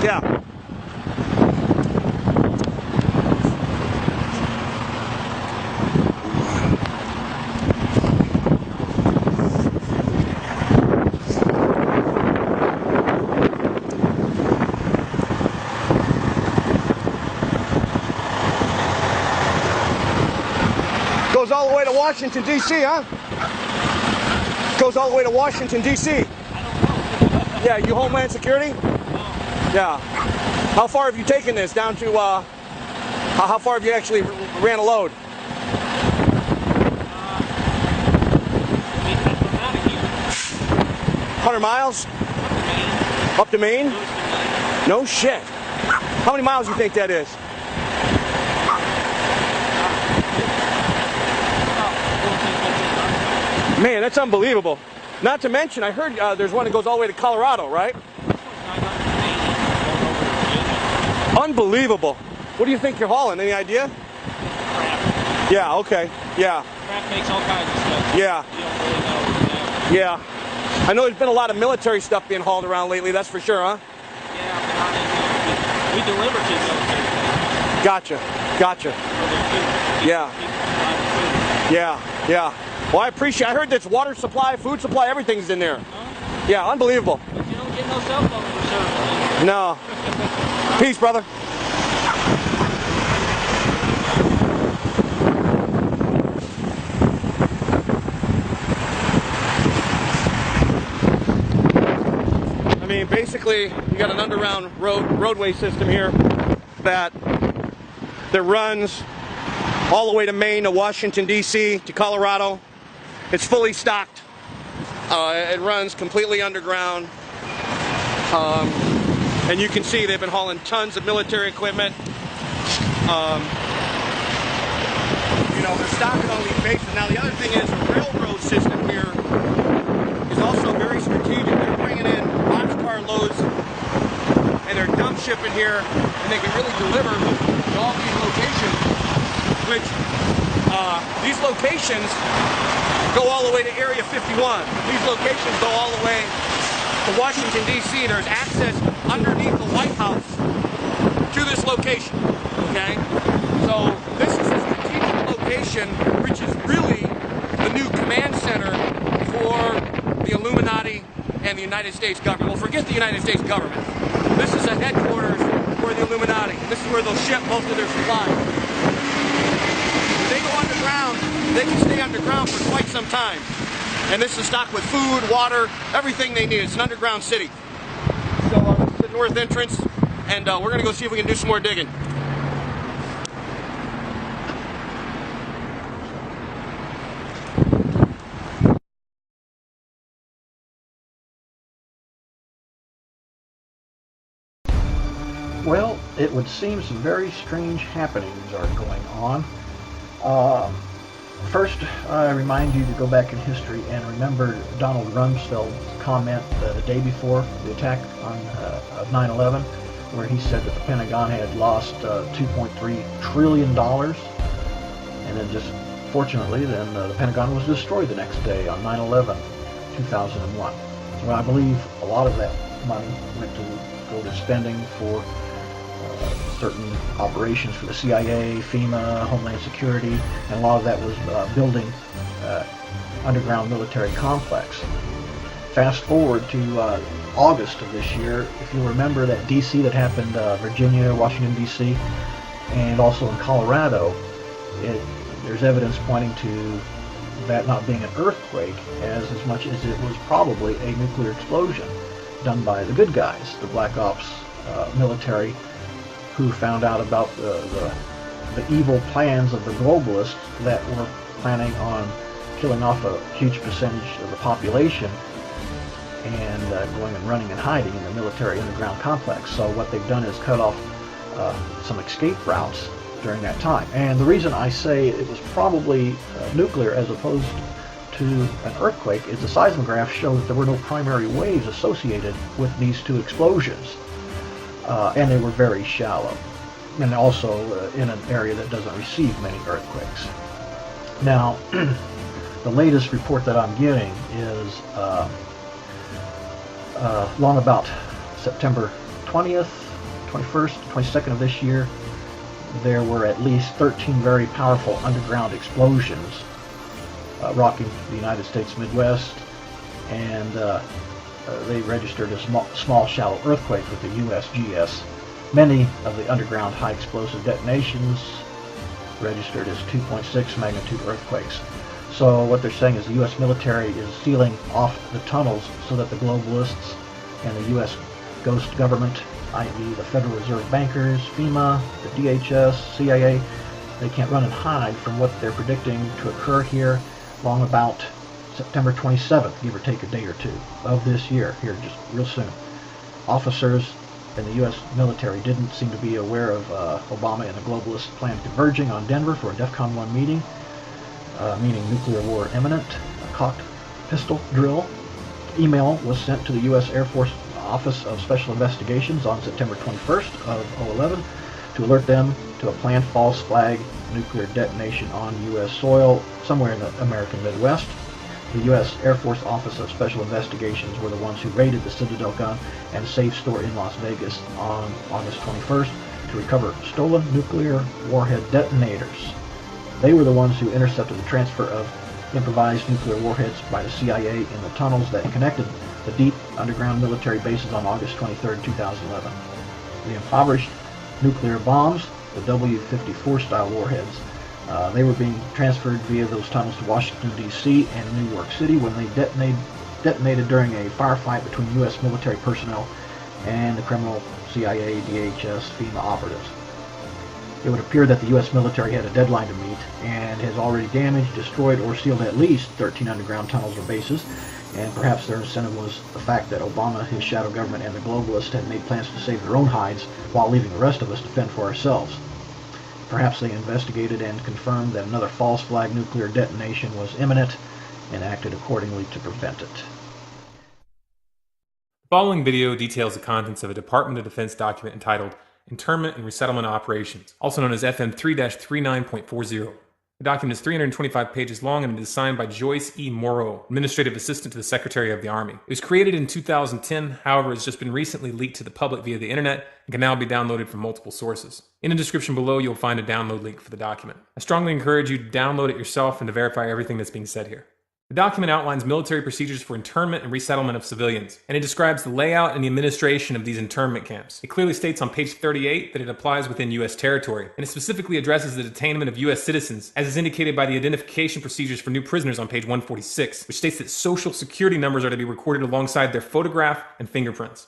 Yeah. Goes all the way to Washington, D.C., huh? Goes all the way to Washington, D.C. Yeah, you Homeland Security? Yeah. How far have you taken this? Down to, how far have you actually ran a load? 100 miles? Up to Maine? No shit. How many miles do you think that is? Man, that's unbelievable. Not to mention, I heard there's one that goes all the way to Colorado, right? Unbelievable. What do you think you're hauling? Any idea? Crap. Yeah, okay. Yeah. Crap makes all kinds of stuff. Yeah. You don't really know exactly. Yeah. I know there's been a lot of military stuff being hauled around lately, that's for sure, huh? Yeah, but I mean, we deliver to military. Gotcha. Gotcha. Yeah. Yeah. Yeah. Well, I appreciate I heard that's water supply, food supply, everything's in there. Huh? Yeah, unbelievable. But you don't get no cell phone for service. No. Peace, brother. I mean, basically, you got an underground roadway system here that runs all the way to Maine, to Washington, D.C., to Colorado. It's fully stocked. It runs completely underground. And you can see they've been hauling tons of military equipment. You know, they're stocking all these bases. Now, the other thing is the railroad system here is also very strategic. They're bringing in boxcar loads and they're dump shipping here, and they can really deliver to all these locations, which these locations go all the way to Area 51. These locations go all the way to Washington, D.C. There's access underneath the White House to this location, okay? So this is a strategic location, which is really the new command center for the Illuminati and the United States government. Well, forget the United States government. This is a headquarters for the Illuminati. This is where they'll ship most of their supplies. If they go underground, they can stay underground for quite some time. And this is stocked with food, water, everything they need. It's an underground city. So this is the north entrance, and we're going to go see if we can do some more digging. Well, it would seem some very strange happenings are going on. First, I remind you to go back in history and remember Donald Rumsfeld's comment the day before the attack of 9/11, where he said that the Pentagon had lost $2.3 trillion, and then just fortunately, then the Pentagon was destroyed the next day on 9/11, 2001. So I believe a lot of that money went to go to spending for certain operations for the CIA, FEMA, Homeland Security, and a lot of that was building underground military complex. Fast forward to August of this year, if you remember that DC that happened, Virginia, Washington DC, and also in Colorado, there's evidence pointing to that not being an earthquake as much as it was probably a nuclear explosion done by the good guys, the Black Ops military, who found out about the evil plans of the globalists that were planning on killing off a huge percentage of the population and going and running and hiding in the military underground complex. So what they've done is cut off some escape routes during that time. And the reason I say it was probably nuclear as opposed to an earthquake is the seismograph showed that there were no primary waves associated with these two explosions. And they were very shallow, and also in an area that doesn't receive many earthquakes. Now, the latest report that I'm getting is long about September 20th 21st, 22nd of this year, there were at least 13 very powerful underground explosions rocking the United States Midwest, and they registered as small shallow earthquakes with the USGS. Many of the underground high explosive detonations registered as 2.6 magnitude earthquakes. So what they're saying is the U.S. military is sealing off the tunnels so that the globalists and the U.S. ghost government, i.e. the Federal Reserve bankers, FEMA, the DHS, CIA, they can't run and hide from what they're predicting to occur here long about September 27th, give or take a day or two of this year, here just real soon. Officers in the U.S. military didn't seem to be aware of Obama and the globalists' plan converging on Denver for a DEFCON 1 meeting, meaning nuclear war imminent. A cocked pistol drill email was sent to the U.S. Air Force Office of Special Investigations on September 21st of 2011 to alert them to a planned false flag nuclear detonation on U.S. soil somewhere in the American Midwest. The U.S. Air Force Office of Special Investigations were the ones who raided the Citadel gun and safe store in Las Vegas on August 21st to recover stolen nuclear warhead detonators. They were the ones who intercepted the transfer of improvised nuclear warheads by the CIA in the tunnels that connected the deep underground military bases on August 23, 2011. The impoverished nuclear bombs, the W-54 style warheads, they were being transferred via those tunnels to Washington, D.C. and New York City when they detonated during a firefight between U.S. military personnel and the criminal CIA, DHS, FEMA operatives. It would appear that the U.S. military had a deadline to meet and has already damaged, destroyed, or sealed at least 13 underground tunnels or bases, and perhaps their incentive was the fact that Obama, his shadow government, and the globalists had made plans to save their own hides while leaving the rest of us to fend for ourselves. Perhaps they investigated and confirmed that another false flag nuclear detonation was imminent and acted accordingly to prevent it. The following video details the contents of a Department of Defense document entitled Internment and Resettlement Operations, also known as FM 3-39.40. The document is 325 pages long and it is signed by Joyce E. Morrow, Administrative Assistant to the Secretary of the Army. It was created in 2010, however, has just been recently leaked to the public via the internet and can now be downloaded from multiple sources. In the description below, you'll find a download link for the document. I strongly encourage you to download it yourself and to verify everything that's being said here. The document outlines military procedures for internment and resettlement of civilians, and it describes the layout and the administration of these internment camps. It clearly states on page 38 that it applies within U.S. territory, and it specifically addresses the detainment of U.S. citizens, as is indicated by the identification procedures for new prisoners on page 146, which states that social security numbers are to be recorded alongside their photograph and fingerprints.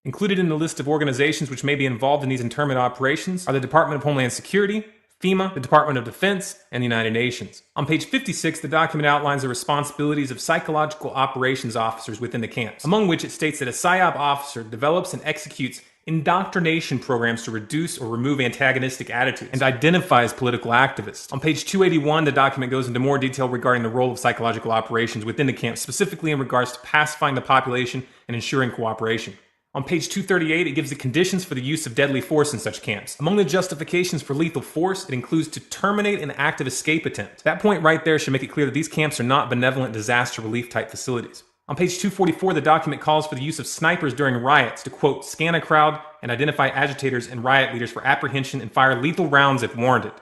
Included in the list of organizations which may be involved in these internment operations are the Department of Homeland Security, FEMA, the Department of Defense, and the United Nations. On page 56, the document outlines the responsibilities of psychological operations officers within the camps, among which it states that a PSYOP officer develops and executes indoctrination programs to reduce or remove antagonistic attitudes and identifies political activists. On page 281, the document goes into more detail regarding the role of psychological operations within the camp, specifically in regards to pacifying the population and ensuring cooperation. On page 238, it gives the conditions for the use of deadly force in such camps. Among the justifications for lethal force, it includes to terminate an active escape attempt. That point right there should make it clear that these camps are not benevolent disaster relief type facilities. On page 244, the document calls for the use of snipers during riots to, quote, scan a crowd and identify agitators and riot leaders for apprehension and fire lethal rounds if warranted.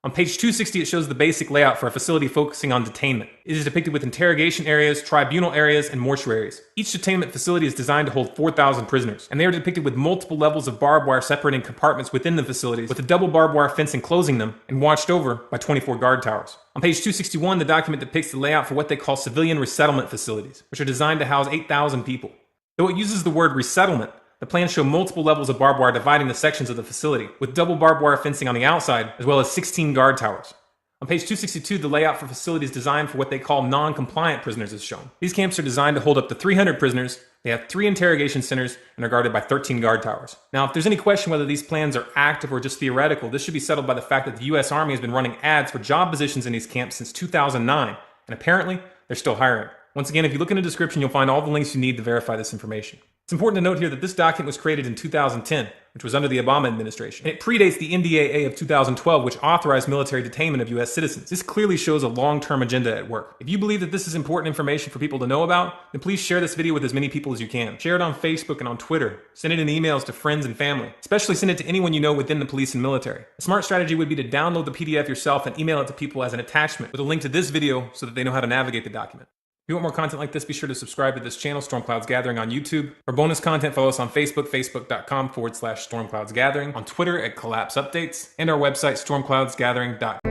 On page 260, it shows the basic layout for a facility focusing on detainment. It is depicted with interrogation areas, tribunal areas, and mortuaries. Each detainment facility is designed to hold 4,000 prisoners, and they are depicted with multiple levels of barbed wire separating compartments within the facilities, with a double barbed wire fence enclosing them, and watched over by 24 guard towers. On page 261, the document depicts the layout for what they call civilian resettlement facilities, which are designed to house 8,000 people. Though it uses the word resettlement, the plans show multiple levels of barbed wire dividing the sections of the facility, with double barbed wire fencing on the outside, as well as 16 guard towers. On page 262, the layout for facilities designed for what they call non-compliant prisoners is shown. These camps are designed to hold up to 300 prisoners, they have 3 interrogation centers, and are guarded by 13 guard towers. Now, if there's any question whether these plans are active or just theoretical, this should be settled by the fact that the U.S. Army has been running ads for job positions in these camps since 2009, and apparently, they're still hiring. Once again, if you look in the description, you'll find all the links you need to verify this information. It's important to note here that this document was created in 2010, which was under the Obama administration. And it predates the NDAA of 2012, which authorized military detainment of U.S. citizens. This clearly shows a long-term agenda at work. If you believe that this is important information for people to know about, then please share this video with as many people as you can. Share it on Facebook and on Twitter. Send it in emails to friends and family. Especially send it to anyone you know within the police and military. A smart strategy would be to download the PDF yourself and email it to people as an attachment with a link to this video so that they know how to navigate the document. If you want more content like this, be sure to subscribe to this channel, Storm Clouds Gathering, on YouTube. For bonus content, follow us on Facebook, facebook.com/Storm Clouds Gathering, on Twitter at Collapse Updates, and our website, stormcloudsgathering.com.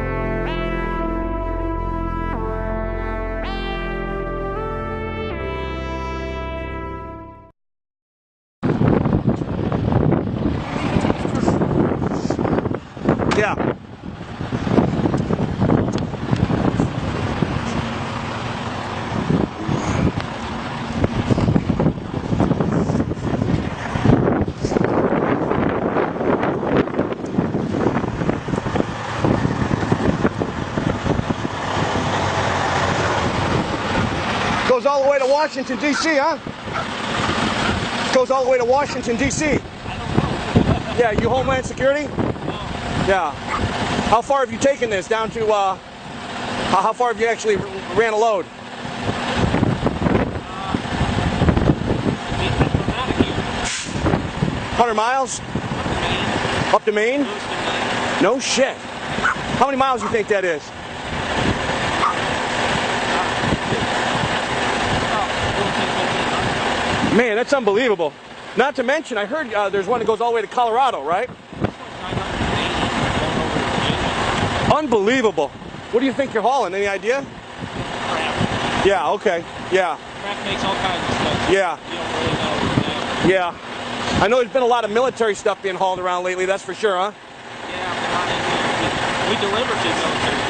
Yeah. Goes all the way to Washington, D.C., huh? Goes all the way to Washington, D.C. Yeah, you Homeland Security? Yeah. How far have you taken this? Down to, how far have you actually ran a load? Out of here. 100 miles? Up to Maine? No shit. How many miles do you think that is? Man, that's unbelievable. Not to mention, I heard there's one that goes all the way to Colorado, right? Unbelievable. What do you think you're hauling? Any idea? Crap. Yeah, okay. Yeah. Crap makes all kinds of stuff. Yeah. You don't really know. Yeah. I know there's been a lot of military stuff being hauled around lately, that's for sure, huh? Yeah, we deliver to military.